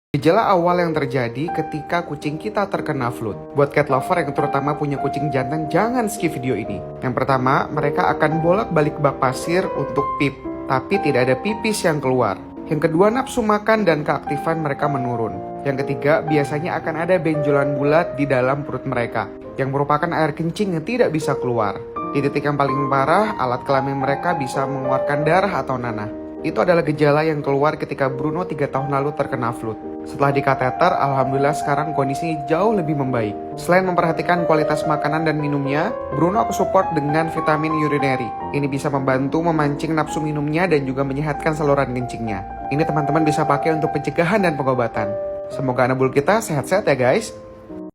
Gejala awal yang terjadi ketika kucing kita terkena flu. Buat cat lover yang terutama punya kucing jantan, jangan skip video ini. Yang pertama, mereka akan bolak-balik bak pasir untuk pip, tapi tidak ada pipis yang keluar. Yang kedua, nafsu makan dan keaktifan mereka menurun. Yang ketiga, biasanya akan ada benjolan bulat di dalam perut mereka, yang merupakan air kencing yang tidak bisa keluar. Di titik yang paling parah, alat kelamin mereka bisa mengeluarkan darah atau nanah. Itu adalah gejala yang keluar ketika Bruno 3 tahun lalu terkena flu. Setelah dikateter, alhamdulillah sekarang kondisinya jauh lebih membaik. Selain memperhatikan kualitas makanan dan minumnya, Bruno aku support dengan vitamin urinary. Ini bisa membantu memancing nafsu minumnya dan juga menyehatkan saluran kencingnya. Ini teman-teman bisa pakai untuk pencegahan dan pengobatan. Semoga anak bul kita sehat-sehat ya guys.